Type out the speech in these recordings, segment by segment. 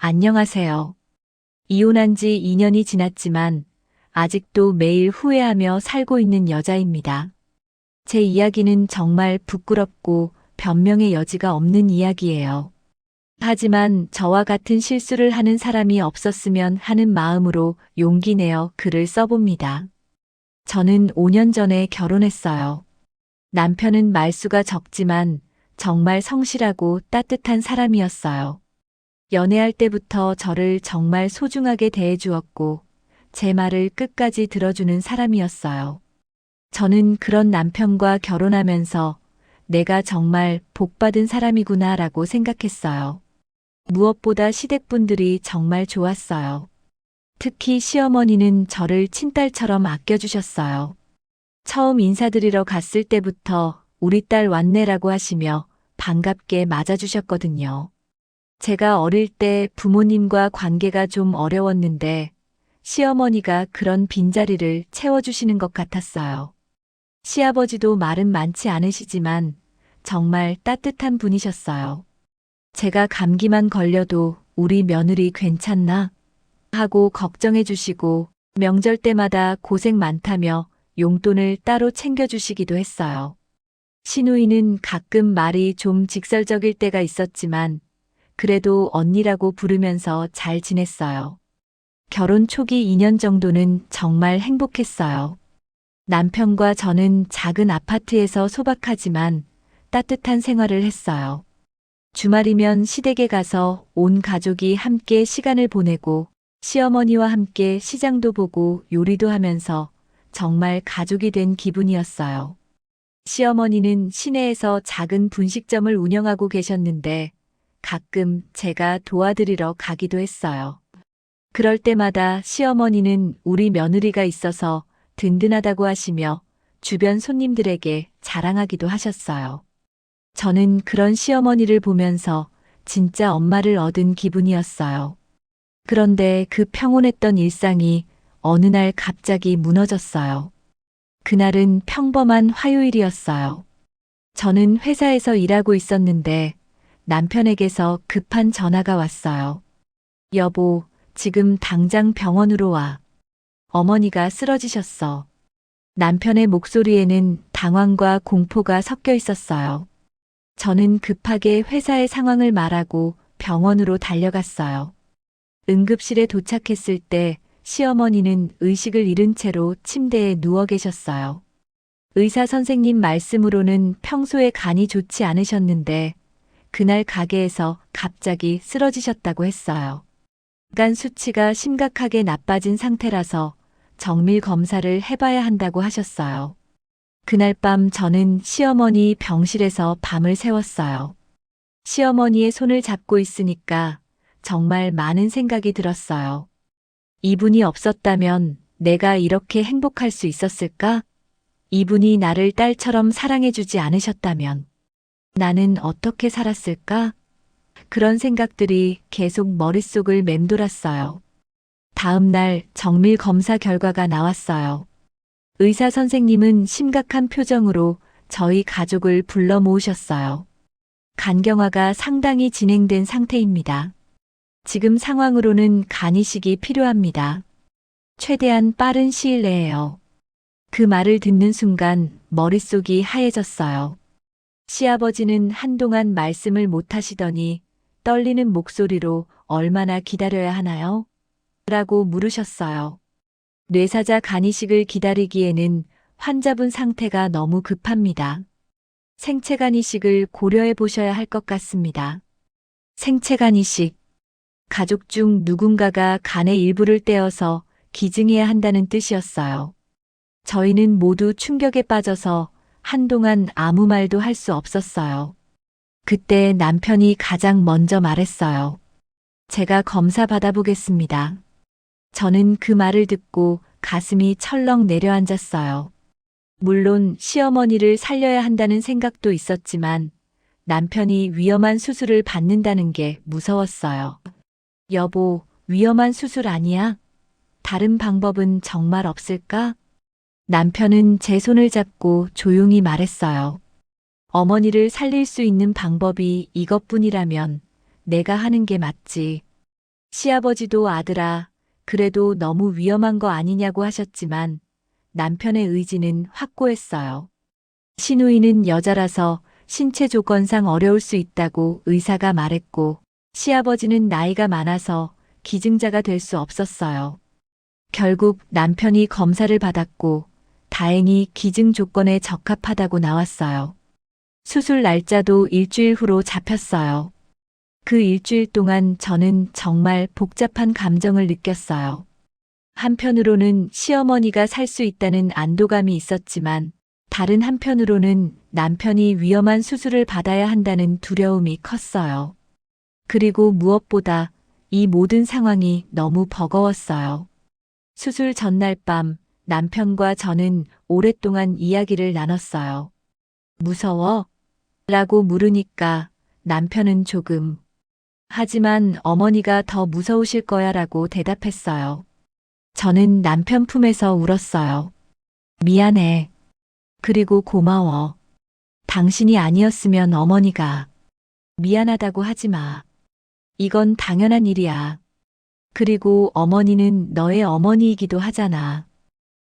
안녕하세요. 이혼한 지 2년이 지났지만 아직도 매일 후회하며 살고 있는 여자입니다. 제 이야기는 정말 부끄럽고 변명의 여지가 없는 이야기예요. 하지만 저와 같은 실수를 하는 사람이 없었으면 하는 마음으로 용기 내어 글을 써봅니다. 저는 5년 전에 결혼했어요. 남편은 말수가 적지만 정말 성실하고 따뜻한 사람이었어요. 연애할 때부터 저를 정말 소중하게 대해주었고 제 말을 끝까지 들어주는 사람이었어요. 저는 그런 남편과 결혼하면서 내가 정말 복받은 사람이구나라고 생각했어요. 무엇보다 시댁분들이 정말 좋았어요. 특히 시어머니는 저를 친딸처럼 아껴주셨어요. 처음 인사드리러 갔을 때부터 우리 딸 왔네라고 하시며 반갑게 맞아주셨거든요. 제가 어릴 때 부모님과 관계가 좀 어려웠는데 시어머니가 그런 빈자리를 채워주시는 것 같았어요. 시아버지도 말은 많지 않으시지만 정말 따뜻한 분이셨어요. 제가 감기만 걸려도 우리 며느리 괜찮나? 하고 걱정해 주시고 명절 때마다 고생 많다며 용돈을 따로 챙겨주시기도 했어요. 시누이는 가끔 말이 좀 직설적일 때가 있었지만 그래도 언니라고 부르면서 잘 지냈어요. 결혼 초기 2년 정도는 정말 행복했어요. 남편과 저는 작은 아파트에서 소박하지만 따뜻한 생활을 했어요. 주말이면 시댁에 가서 온 가족이 함께 시간을 보내고 시어머니와 함께 시장도 보고 요리도 하면서 정말 가족이 된 기분이었어요. 시어머니는 시내에서 작은 분식점을 운영하고 계셨는데 가끔 제가 도와드리러 가기도 했어요. 그럴 때마다 시어머니는 우리 며느리가 있어서 든든하다고 하시며 주변 손님들에게 자랑하기도 하셨어요. 저는 그런 시어머니를 보면서 진짜 엄마를 얻은 기분이었어요. 그런데 그 평온했던 일상이 어느 날 갑자기 무너졌어요. 그날은 평범한 화요일이었어요. 저는 회사에서 일하고 있었는데 남편에게서 급한 전화가 왔어요. 여보, 지금 당장 병원으로 와. 어머니가 쓰러지셨어. 남편의 목소리에는 당황과 공포가 섞여 있었어요. 저는 급하게 회사의 상황을 말하고 병원으로 달려갔어요. 응급실에 도착했을 때 시어머니는 의식을 잃은 채로 침대에 누워 계셨어요. 의사 선생님 말씀으로는 평소에 간이 좋지 않으셨는데 그날 가게에서 갑자기 쓰러지셨다고 했어요. 간 수치가 심각하게 나빠진 상태라서 정밀 검사를 해봐야 한다고 하셨어요. 그날 밤 저는 시어머니 병실에서 밤을 새웠어요. 시어머니의 손을 잡고 있으니까 정말 많은 생각이 들었어요. 이분이 없었다면 내가 이렇게 행복할 수 있었을까? 이분이 나를 딸처럼 사랑해주지 않으셨다면 나는 어떻게 살았을까? 그런 생각들이 계속 머릿속을 맴돌았어요. 다음 날 정밀 검사 결과가 나왔어요. 의사 선생님은 심각한 표정으로 저희 가족을 불러 모으셨어요. 간경화가 상당히 진행된 상태입니다. 지금 상황으로는 간 이식이 필요합니다. 최대한 빠른 시일 내에요. 그 말을 듣는 순간 머릿속이 하얘졌어요. 시아버지는 한동안 말씀을 못 하시더니 떨리는 목소리로 얼마나 기다려야 하나요? 라고 물으셨어요. 뇌사자 간이식을 기다리기에는 환자분 상태가 너무 급합니다. 생체간 이식을 고려해 보셔야 할 것 같습니다. 생체간 이식. 가족 중 누군가가 간의 일부를 떼어서 기증해야 한다는 뜻이었어요. 저희는 모두 충격에 빠져서 한동안 아무 말도 할 수 없었어요. 그때 남편이 가장 먼저 말했어요. 제가 검사 받아보겠습니다. 저는 그 말을 듣고 가슴이 철렁 내려앉았어요. 물론 시어머니를 살려야 한다는 생각도 있었지만 남편이 위험한 수술을 받는다는 게 무서웠어요. 여보, 위험한 수술 아니야? 다른 방법은 정말 없을까? 남편은 제 손을 잡고 조용히 말했어요. 어머니를 살릴 수 있는 방법이 이것뿐이라면 내가 하는 게 맞지. 시아버지도 아들아, 그래도 너무 위험한 거 아니냐고 하셨지만 남편의 의지는 확고했어요. 시누이는 여자라서 신체 조건상 어려울 수 있다고 의사가 말했고, 시아버지는 나이가 많아서 기증자가 될 수 없었어요. 결국 남편이 검사를 받았고, 다행히 기증 조건에 적합하다고 나왔어요. 수술 날짜도 일주일 후로 잡혔어요. 그 일주일 동안 저는 정말 복잡한 감정을 느꼈어요. 한편으로는 시어머니가 살 수 있다는 안도감이 있었지만, 다른 한편으로는 남편이 위험한 수술을 받아야 한다는 두려움이 컸어요. 그리고 무엇보다 이 모든 상황이 너무 버거웠어요. 수술 전날 밤 남편과 저는 오랫동안 이야기를 나눴어요. 무서워? 라고 물으니까 남편은 조금, 하지만 어머니가 더 무서우실 거야 라고 대답했어요. 저는 남편 품에서 울었어요. 미안해. 그리고 고마워. 당신이 아니었으면 어머니가. 미안하다고 하지 마. 이건 당연한 일이야. 그리고 어머니는 너의 어머니이기도 하잖아.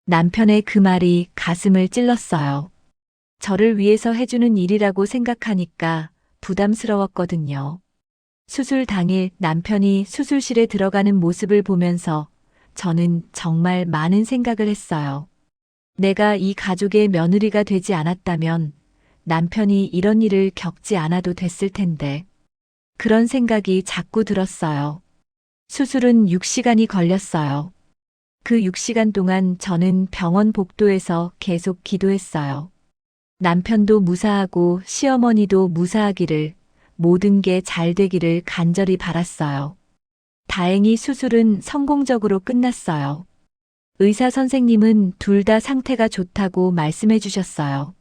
남편의 그 말이 가슴을 찔렀어요. 저를 위해서 해주는 일이라고 생각하니까 부담스러웠거든요. 수술 당일 남편이 수술실에 들어가는 모습을 보면서 저는 정말 많은 생각을 했어요. 내가 이 가족의 며느리가 되지 않았다면 남편이 이런 일을 겪지 않아도 됐을 텐데. 그런 생각이 자꾸 들었어요. 수술은 6시간이 걸렸어요. 그 6시간 동안 저는 병원 복도에서 계속 기도했어요. 남편도 무사하고 시어머니도 무사하기를, 모든 게 잘 되기를 간절히 바랐어요. 다행히 수술은 성공적으로 끝났어요. 의사 선생님은 둘 다 상태가 좋다고 말씀해 주셨어요.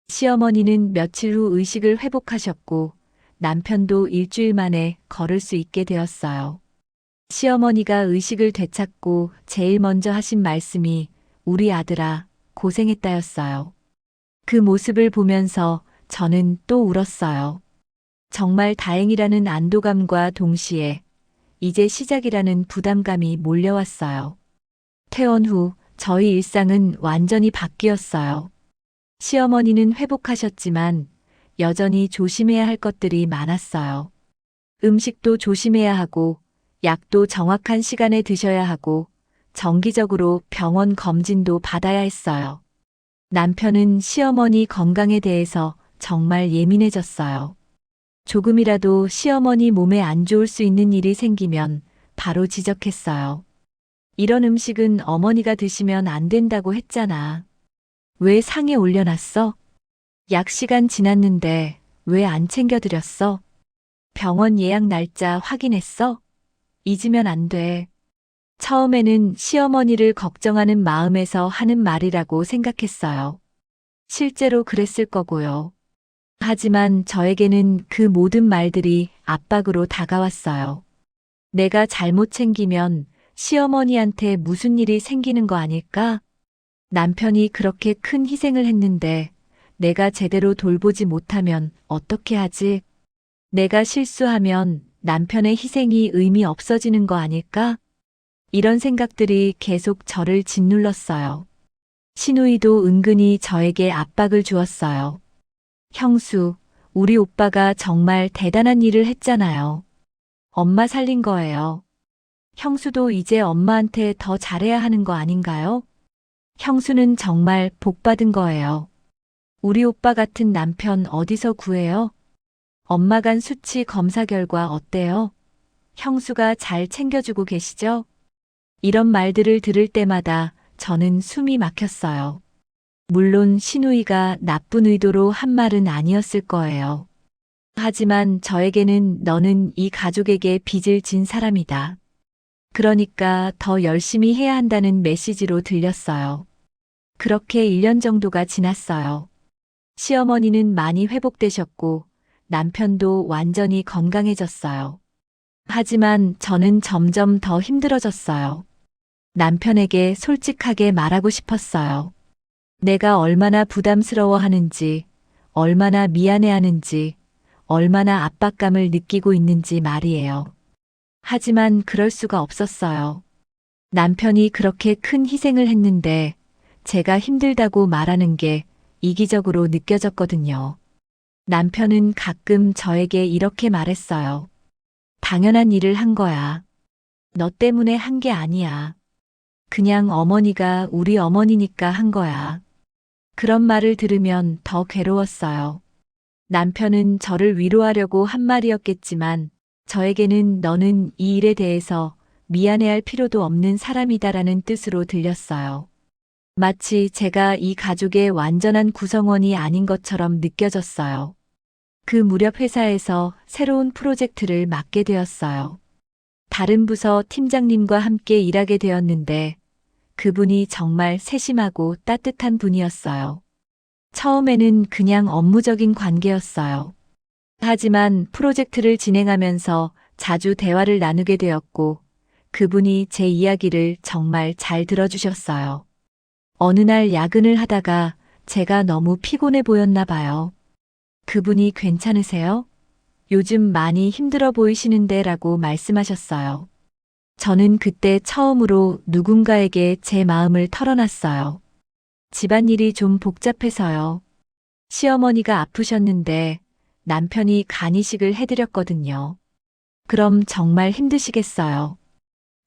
시어머니는 며칠 후 의식을 회복하셨고 남편도 일주일 만에 걸을 수 있게 되었어요. 시어머니가 의식을 되찾고 제일 먼저 하신 말씀이 우리 아들아, 고생했다였어요. 그 모습을 보면서 저는 또 울었어요. 정말 다행이라는 안도감과 동시에 이제 시작이라는 부담감이 몰려왔어요. 퇴원 후 저희 일상은 완전히 바뀌었어요. 시어머니는 회복하셨지만 여전히 조심해야 할 것들이 많았어요. 음식도 조심해야 하고, 약도 정확한 시간에 드셔야 하고, 정기적으로 병원 검진도 받아야 했어요. 남편은 시어머니 건강에 대해서 정말 예민해졌어요. 조금이라도 시어머니 몸에 안 좋을 수 있는 일이 생기면 바로 지적했어요. 이런 음식은 어머니가 드시면 안 된다고 했잖아. 왜 상에 올려놨어? 약 시간 지났는데 왜 안 챙겨드렸어? 병원 예약 날짜 확인했어? 잊으면 안 돼. 처음에는 시어머니를 걱정하는 마음에서 하는 말이라고 생각했어요. 실제로 그랬을 거고요. 하지만 저에게는 그 모든 말들이 압박으로 다가왔어요. 내가 잘못 챙기면 시어머니한테 무슨 일이 생기는 거 아닐까? 남편이 그렇게 큰 희생을 했는데 내가 제대로 돌보지 못하면 어떻게 하지? 내가 실수하면 남편의 희생이 의미 없어지는 거 아닐까? 이런 생각들이 계속 저를 짓눌렀어요. 시누이도 은근히 저에게 압박을 주었어요. 형수, 우리 오빠가 정말 대단한 일을 했잖아요. 엄마 살린 거예요. 형수도 이제 엄마한테 더 잘해야 하는 거 아닌가요? 형수는 정말 복 받은 거예요. 우리 오빠 같은 남편 어디서 구해요? 엄마 간 수치 검사 결과 어때요? 형수가 잘 챙겨주고 계시죠? 이런 말들을 들을 때마다 저는 숨이 막혔어요. 물론 시누이가 나쁜 의도로 한 말은 아니었을 거예요. 하지만 저에게는 너는 이 가족에게 빚을 진 사람이다. 그러니까 더 열심히 해야 한다는 메시지로 들렸어요. 그렇게 1년 정도가 지났어요. 시어머니는 많이 회복되셨고 남편도 완전히 건강해졌어요. 하지만 저는 점점 더 힘들어졌어요. 남편에게 솔직하게 말하고 싶었어요. 내가 얼마나 부담스러워하는지, 얼마나 미안해하는지, 얼마나 압박감을 느끼고 있는지 말이에요. 하지만 그럴 수가 없었어요. 남편이 그렇게 큰 희생을 했는데 제가 힘들다고 말하는 게 이기적으로 느껴졌거든요. 남편은 가끔 저에게 이렇게 말했어요. 당연한 일을 한 거야. 너 때문에 한 게 아니야. 그냥 어머니가 우리 어머니니까 한 거야. 그런 말을 들으면 더 괴로웠어요. 남편은 저를 위로하려고 한 말이었겠지만 저에게는 너는 이 일에 대해서 미안해할 필요도 없는 사람이다라는 뜻으로 들렸어요. 마치 제가 이 가족의 완전한 구성원이 아닌 것처럼 느껴졌어요. 그 무렵 회사에서 새로운 프로젝트를 맡게 되었어요. 다른 부서 팀장님과 함께 일하게 되었는데 그분이 정말 세심하고 따뜻한 분이었어요. 처음에는 그냥 업무적인 관계였어요. 하지만 프로젝트를 진행하면서 자주 대화를 나누게 되었고 그분이 제 이야기를 정말 잘 들어주셨어요. 어느 날 야근을 하다가 제가 너무 피곤해 보였나 봐요. 그분이 괜찮으세요? 요즘 많이 힘들어 보이시는데 라고 말씀하셨어요. 저는 그때 처음으로 누군가에게 제 마음을 털어놨어요. 집안일이 좀 복잡해서요. 시어머니가 아프셨는데 남편이 간이식을 해드렸거든요. 그럼 정말 힘드시겠어요.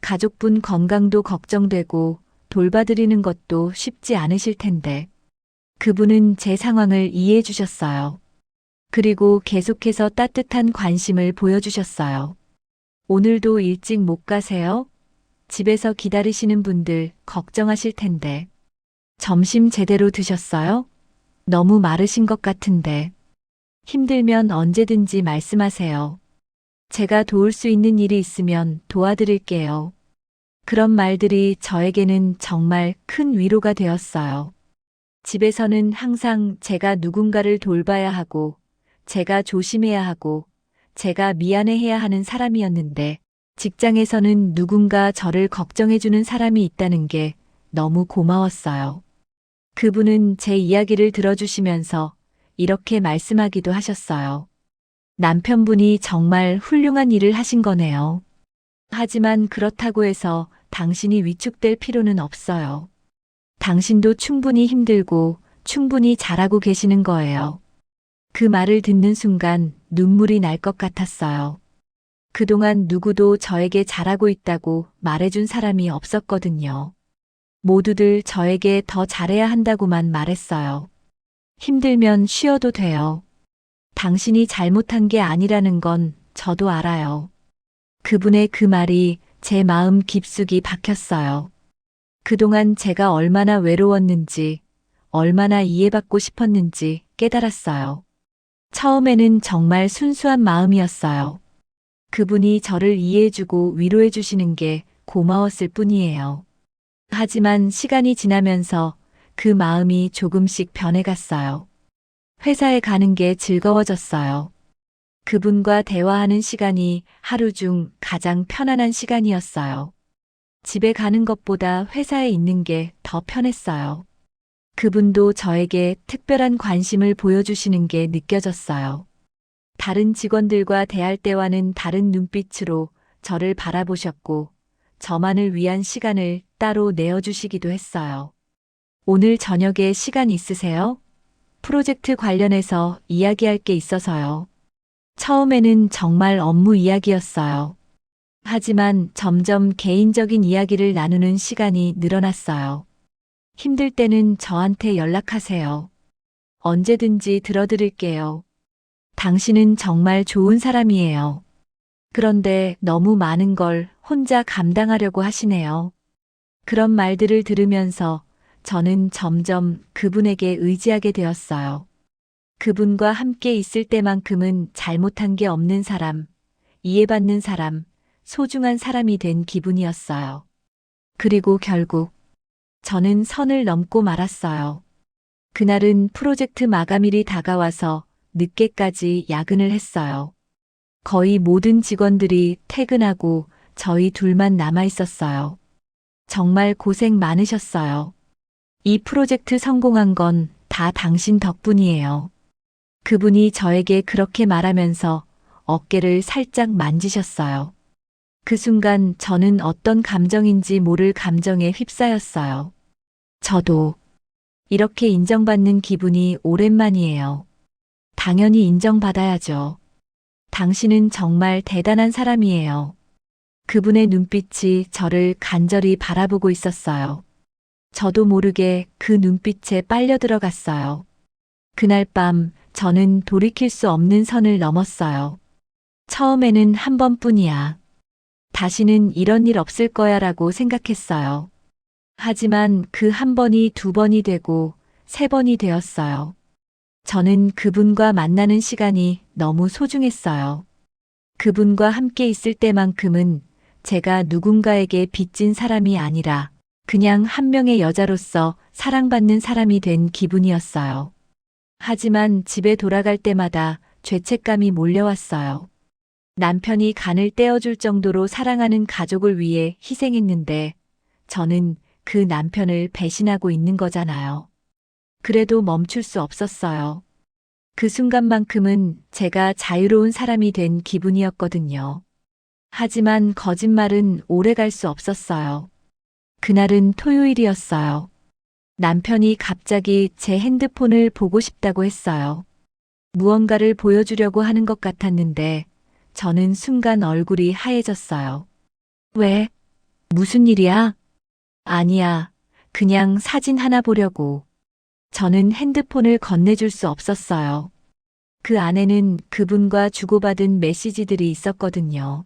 가족분 건강도 걱정되고 돌봐드리는 것도 쉽지 않으실 텐데. 그분은 제 상황을 이해해 주셨어요. 그리고 계속해서 따뜻한 관심을 보여주셨어요. 오늘도 일찍 못 가세요? 집에서 기다리시는 분들 걱정하실 텐데. 점심 제대로 드셨어요? 너무 마르신 것 같은데. 힘들면 언제든지 말씀하세요. 제가 도울 수 있는 일이 있으면 도와드릴게요. 그런 말들이 저에게는 정말 큰 위로가 되었어요. 집에서는 항상 제가 누군가를 돌봐야 하고, 제가 조심해야 하고, 제가 미안해해야 하는 사람이었는데, 직장에서는 누군가 저를 걱정해주는 사람이 있다는 게 너무 고마웠어요. 그분은 제 이야기를 들어주시면서 이렇게 말씀하기도 하셨어요. 남편분이 정말 훌륭한 일을 하신 거네요. 하지만 그렇다고 해서 당신이 위축될 필요는 없어요. 당신도 충분히 힘들고 충분히 잘하고 계시는 거예요. 그 말을 듣는 순간 눈물이 날 것 같았어요. 그동안 누구도 저에게 잘하고 있다고 말해준 사람이 없었거든요. 모두들 저에게 더 잘해야 한다고만 말했어요. 힘들면 쉬어도 돼요. 당신이 잘못한 게 아니라는 건 저도 알아요. 그분의 그 말이 제 마음 깊숙이 박혔어요. 그동안 제가 얼마나 외로웠는지, 얼마나 이해받고 싶었는지 깨달았어요. 처음에는 정말 순수한 마음이었어요. 그분이 저를 이해해주고 위로해주시는 게 고마웠을 뿐이에요. 하지만 시간이 지나면서 그 마음이 조금씩 변해갔어요. 회사에 가는 게 즐거워졌어요. 그분과 대화하는 시간이 하루 중 가장 편안한 시간이었어요. 집에 가는 것보다 회사에 있는 게 더 편했어요. 그분도 저에게 특별한 관심을 보여주시는 게 느껴졌어요. 다른 직원들과 대할 때와는 다른 눈빛으로 저를 바라보셨고, 저만을 위한 시간을 따로 내어주시기도 했어요. 오늘 저녁에 시간 있으세요? 프로젝트 관련해서 이야기할 게 있어서요. 처음에는 정말 업무 이야기였어요. 하지만 점점 개인적인 이야기를 나누는 시간이 늘어났어요. 힘들 때는 저한테 연락하세요. 언제든지 들어드릴게요. 당신은 정말 좋은 사람이에요. 그런데 너무 많은 걸 혼자 감당하려고 하시네요. 그런 말들을 들으면서 저는 점점 그분에게 의지하게 되었어요. 그분과 함께 있을 때만큼은 잘못한 게 없는 사람, 이해받는 사람, 소중한 사람이 된 기분이었어요. 그리고 결국 저는 선을 넘고 말았어요. 그날은 프로젝트 마감일이 다가와서 늦게까지 야근을 했어요. 거의 모든 직원들이 퇴근하고 저희 둘만 남아 있었어요. 정말 고생 많으셨어요. 이 프로젝트 성공한 건 다 당신 덕분이에요. 그분이 저에게 그렇게 말하면서 어깨를 살짝 만지셨어요. 그 순간 저는 어떤 감정인지 모를 감정에 휩싸였어요. 저도 이렇게 인정받는 기분이 오랜만이에요. 당연히 인정받아야죠. 당신은 정말 대단한 사람이에요. 그분의 눈빛이 저를 간절히 바라보고 있었어요. 저도 모르게 그 눈빛에 빨려 들어갔어요. 그날 밤 저는 돌이킬 수 없는 선을 넘었어요. 처음에는 한 번뿐이야. 다시는 이런 일 없을 거야 라고 생각했어요. 하지만 그 한 번이 두 번이 되고 세 번이 되었어요. 저는 그분과 만나는 시간이 너무 소중했어요. 그분과 함께 있을 때만큼은 제가 누군가에게 빚진 사람이 아니라 그냥 한 명의 여자로서 사랑받는 사람이 된 기분이었어요. 하지만 집에 돌아갈 때마다 죄책감이 몰려왔어요. 남편이 간을 떼어줄 정도로 사랑하는 가족을 위해 희생했는데 저는 그 남편을 배신하고 있는 거잖아요. 그래도 멈출 수 없었어요. 그 순간만큼은 제가 자유로운 사람이 된 기분이었거든요. 하지만 거짓말은 오래 갈 수 없었어요. 그날은 토요일이었어요. 남편이 갑자기 제 핸드폰을 보고 싶다고 했어요. 무언가를 보여주려고 하는 것 같았는데 저는 순간 얼굴이 하얘졌어요. 왜? 무슨 일이야? 아니야. 그냥 사진 하나 보려고. 저는 핸드폰을 건네줄 수 없었어요. 그 안에는 그분과 주고받은 메시지들이 있었거든요.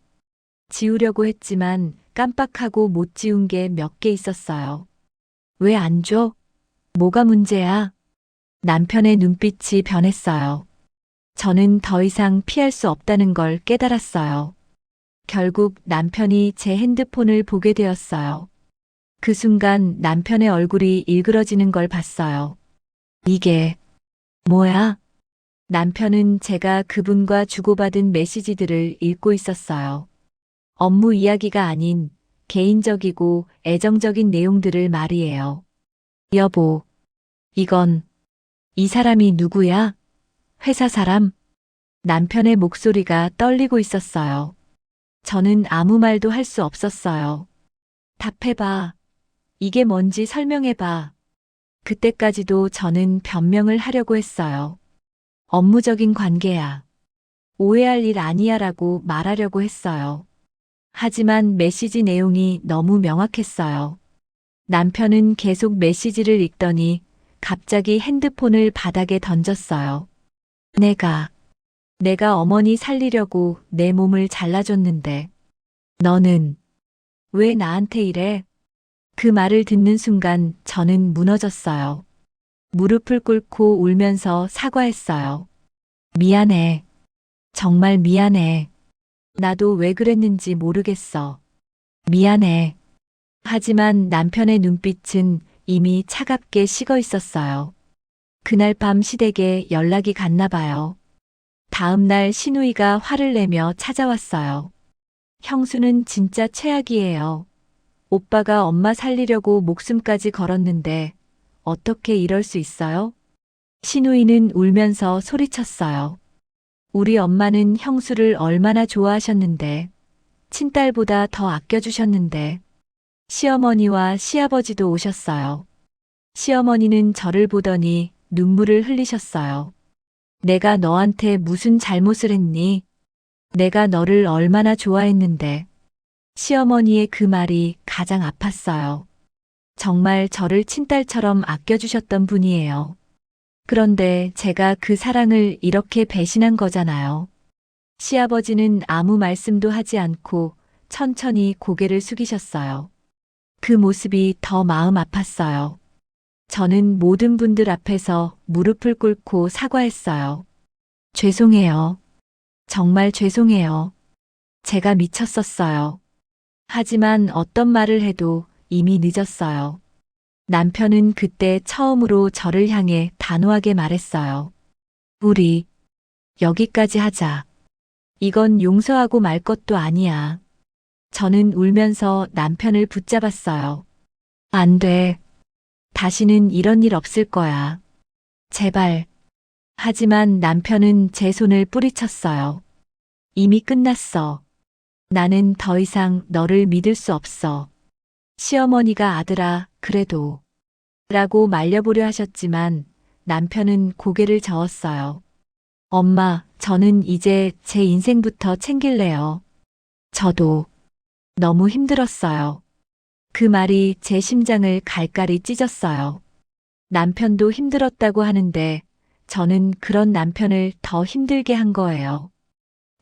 지우려고 했지만 깜빡하고 못 지운 게 몇 개 있었어요. 왜 안 줘? 뭐가 문제야? 남편의 눈빛이 변했어요. 저는 더 이상 피할 수 없다는 걸 깨달았어요. 결국 남편이 제 핸드폰을 보게 되었어요. 그 순간 남편의 얼굴이 일그러지는 걸 봤어요. 이게 뭐야? 남편은 제가 그분과 주고받은 메시지들을 읽고 있었어요. 업무 이야기가 아닌 개인적이고 애정적인 내용들을 말이에요. 여보, 이건 이 사람이 누구야? 회사 사람? 남편의 목소리가 떨리고 있었어요. 저는 아무 말도 할 수 없었어요. 답해봐. 이게 뭔지 설명해봐. 그때까지도 저는 변명을 하려고 했어요. 업무적인 관계야. 오해할 일 아니야 라고 말하려고 했어요. 하지만 메시지 내용이 너무 명확했어요. 남편은 계속 메시지를 읽더니 갑자기 핸드폰을 바닥에 던졌어요. 내가 어머니 살리려고 내 몸을 잘라줬는데 너는 왜 나한테 이래? 그 말을 듣는 순간 저는 무너졌어요. 무릎을 꿇고 울면서 사과했어요. 미안해. 정말 미안해. 나도 왜 그랬는지 모르겠어. 미안해. 하지만 남편의 눈빛은 이미 차갑게 식어 있었어요. 그날 밤 시댁에 연락이 갔나 봐요. 다음 날 시누이가 화를 내며 찾아왔어요. 형수는 진짜 최악이에요. 오빠가 엄마 살리려고 목숨까지 걸었는데 어떻게 이럴 수 있어요? 시누이는 울면서 소리쳤어요. 우리 엄마는 형수를 얼마나 좋아하셨는데, 친딸보다 더 아껴주셨는데, 시어머니와 시아버지도 오셨어요. 시어머니는 저를 보더니 눈물을 흘리셨어요. 내가 너한테 무슨 잘못을 했니? 내가 너를 얼마나 좋아했는데. 시어머니의 그 말이 가장 아팠어요. 정말 저를 친딸처럼 아껴주셨던 분이에요. 그런데 제가 그 사랑을 이렇게 배신한 거잖아요. 시아버지는 아무 말씀도 하지 않고 천천히 고개를 숙이셨어요. 그 모습이 더 마음 아팠어요. 저는 모든 분들 앞에서 무릎을 꿇고 사과했어요. 죄송해요. 정말 죄송해요. 제가 미쳤었어요. 하지만 어떤 말을 해도 이미 늦었어요. 남편은 그때 처음으로 저를 향해 단호하게 말했어요. 우리 여기까지 하자. 이건 용서하고 말 것도 아니야. 저는 울면서 남편을 붙잡았어요. 안 돼. 다시는 이런 일 없을 거야. 제발. 하지만 남편은 제 손을 뿌리쳤어요. 이미 끝났어. 나는 더 이상 너를 믿을 수 없어. 시어머니가 아들아, 그래도 라고 말려보려 하셨지만 남편은 고개를 저었어요. 엄마, 저는 이제 제 인생부터 챙길래요. 저도 너무 힘들었어요. 그 말이 제 심장을 갈갈이 찢었어요. 남편도 힘들었다고 하는데 저는 그런 남편을 더 힘들게 한 거예요.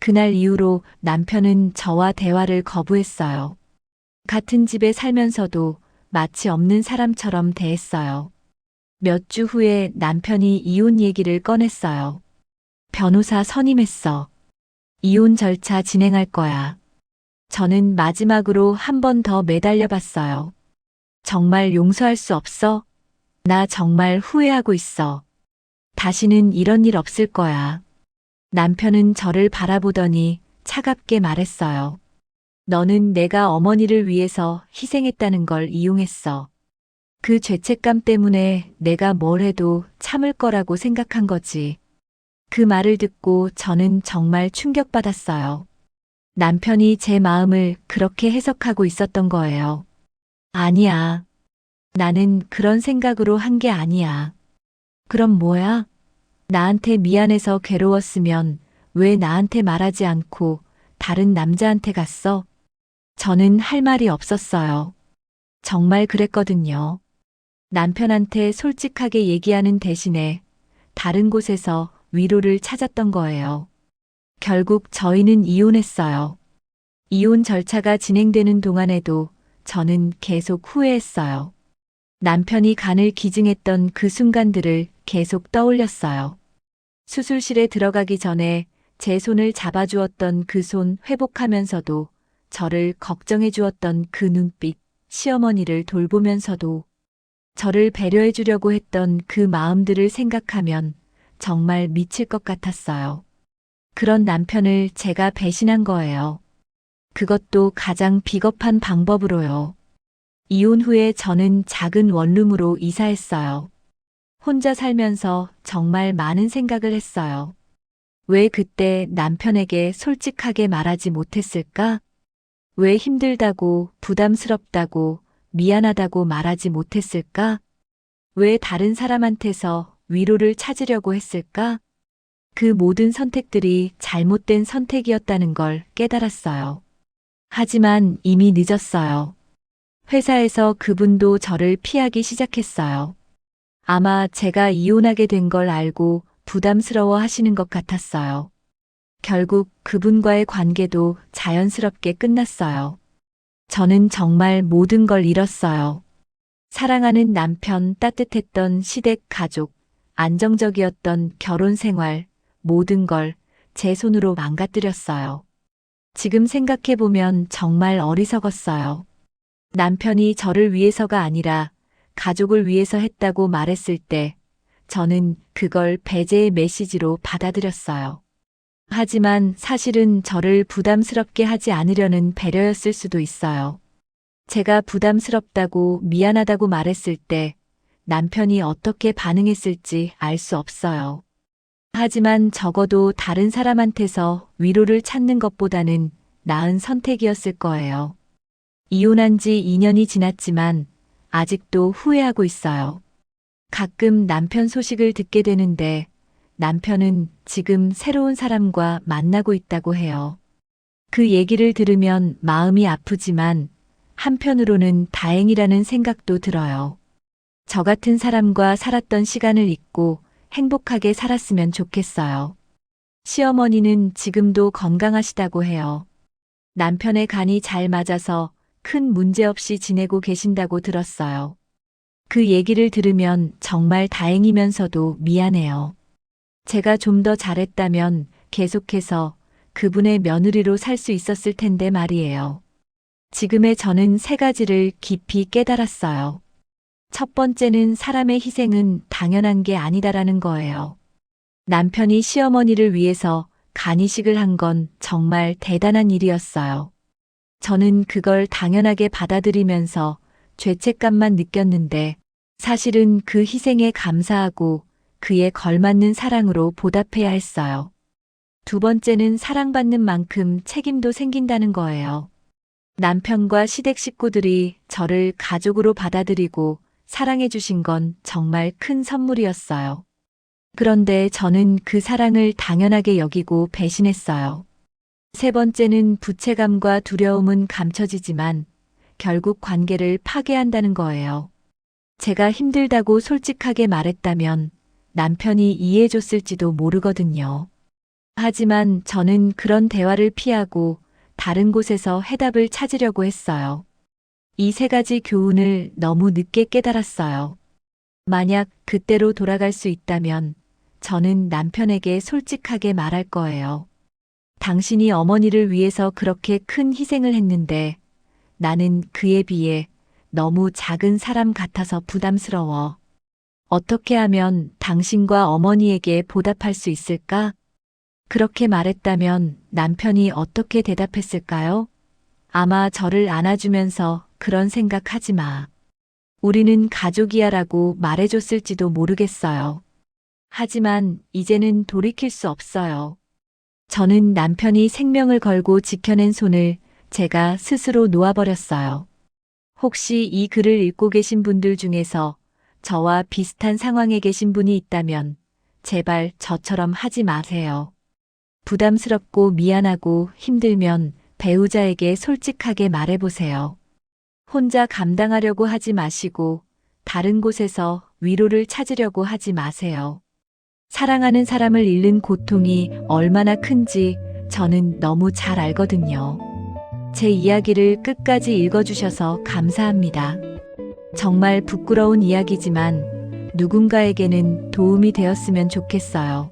그날 이후로 남편은 저와 대화를 거부했어요. 같은 집에 살면서도 마치 없는 사람처럼 대했어요. 몇 주 후에 남편이 이혼 얘기를 꺼냈어요. 변호사 선임했어. 이혼 절차 진행할 거야. 저는 마지막으로 한 번 더 매달려 봤어요. 정말 용서할 수 없어? 나 정말 후회하고 있어. 다시는 이런 일 없을 거야. 남편은 저를 바라보더니 차갑게 말했어요. 너는 내가 어머니를 위해서 희생했다는 걸 이용했어. 그 죄책감 때문에 내가 뭘 해도 참을 거라고 생각한 거지. 그 말을 듣고 저는 정말 충격받았어요. 남편이 제 마음을 그렇게 해석하고 있었던 거예요. 아니야. 나는 그런 생각으로 한 게 아니야. 그럼 뭐야? 나한테 미안해서 괴로웠으면 왜 나한테 말하지 않고 다른 남자한테 갔어? 저는 할 말이 없었어요. 정말 그랬거든요. 남편한테 솔직하게 얘기하는 대신에 다른 곳에서 위로를 찾았던 거예요. 결국 저희는 이혼했어요. 이혼 절차가 진행되는 동안에도 저는 계속 후회했어요. 남편이 간을 기증했던 그 순간들을 계속 떠올렸어요. 수술실에 들어가기 전에 제 손을 잡아주었던 그 손 회복하면서도 저를 걱정해 주었던 그 눈빛, 시어머니를 돌보면서도 저를 배려해 주려고 했던 그 마음들을 생각하면 정말 미칠 것 같았어요. 그런 남편을 제가 배신한 거예요. 그것도 가장 비겁한 방법으로요. 이혼 후에 저는 작은 원룸으로 이사했어요. 혼자 살면서 정말 많은 생각을 했어요. 왜 그때 남편에게 솔직하게 말하지 못했을까? 왜 힘들다고, 부담스럽다고, 미안하다고 말하지 못했을까? 왜 다른 사람한테서 위로를 찾으려고 했을까? 그 모든 선택들이 잘못된 선택이었다는 걸 깨달았어요. 하지만 이미 늦었어요. 회사에서 그분도 저를 피하기 시작했어요. 아마 제가 이혼하게 된 걸 알고 부담스러워 하시는 것 같았어요. 결국 그분과의 관계도 자연스럽게 끝났어요. 저는 정말 모든 걸 잃었어요. 사랑하는 남편, 따뜻했던 시댁 가족, 안정적이었던 결혼 생활, 모든 걸 제 손으로 망가뜨렸어요. 지금 생각해보면 정말 어리석었어요. 남편이 저를 위해서가 아니라 가족을 위해서 했다고 말했을 때 저는 그걸 배제의 메시지로 받아들였어요. 하지만 사실은 저를 부담스럽게 하지 않으려는 배려였을 수도 있어요. 제가 부담스럽다고 미안하다고 말했을 때 남편이 어떻게 반응했을지 알 수 없어요. 하지만 적어도 다른 사람한테서 위로를 찾는 것보다는 나은 선택이었을 거예요. 이혼한 지 2년이 지났지만 아직도 후회하고 있어요. 가끔 남편 소식을 듣게 되는데 남편은 지금 새로운 사람과 만나고 있다고 해요. 그 얘기를 들으면 마음이 아프지만 한편으로는 다행이라는 생각도 들어요. 저 같은 사람과 살았던 시간을 잊고 행복하게 살았으면 좋겠어요. 시어머니는 지금도 건강하시다고 해요. 남편의 간이 잘 맞아서 큰 문제 없이 지내고 계신다고 들었어요. 그 얘기를 들으면 정말 다행이면서도 미안해요. 제가 좀 더 잘했다면 계속해서 그분의 며느리로 살 수 있었을 텐데 말이에요. 지금의 저는 세 가지를 깊이 깨달았어요. 첫 번째는 사람의 희생은 당연한 게 아니다라는 거예요. 남편이 시어머니를 위해서 간이식을 한 건 정말 대단한 일이었어요. 저는 그걸 당연하게 받아들이면서 죄책감만 느꼈는데 사실은 그 희생에 감사하고 그에 걸맞는 사랑으로 보답해야 했어요. 두 번째는 사랑받는 만큼 책임도 생긴다는 거예요. 남편과 시댁 식구들이 저를 가족으로 받아들이고 사랑해 주신 건 정말 큰 선물이었어요. 그런데 저는 그 사랑을 당연하게 여기고 배신했어요. 세 번째는 부채감과 두려움은 감춰지지만 결국 관계를 파괴한다는 거예요. 제가 힘들다고 솔직하게 말했다면 남편이 이해해줬을지도 모르거든요. 하지만 저는 그런 대화를 피하고 다른 곳에서 해답을 찾으려고 했어요. 이 세 가지 교훈을 너무 늦게 깨달았어요. 만약 그때로 돌아갈 수 있다면 저는 남편에게 솔직하게 말할 거예요. 당신이 어머니를 위해서 그렇게 큰 희생을 했는데 나는 그에 비해 너무 작은 사람 같아서 부담스러워. 어떻게 하면 당신과 어머니에게 보답할 수 있을까? 그렇게 말했다면 남편이 어떻게 대답했을까요? 아마 저를 안아주면서 그런 생각하지 마. 우리는 가족이야라고 말해줬을지도 모르겠어요. 하지만 이제는 돌이킬 수 없어요. 저는 남편이 생명을 걸고 지켜낸 손을 제가 스스로 놓아버렸어요. 혹시 이 글을 읽고 계신 분들 중에서 저와 비슷한 상황에 계신 분이 있다면 제발 저처럼 하지 마세요. 부담스럽고 미안하고 힘들면 배우자에게 솔직하게 말해보세요. 혼자 감당하려고 하지 마시고 다른 곳에서 위로를 찾으려고 하지 마세요. 사랑하는 사람을 잃는 고통이 얼마나 큰지 저는 너무 잘 알거든요. 제 이야기를 끝까지 읽어주셔서 감사합니다. 정말 부끄러운 이야기지만 누군가에게는 도움이 되었으면 좋겠어요.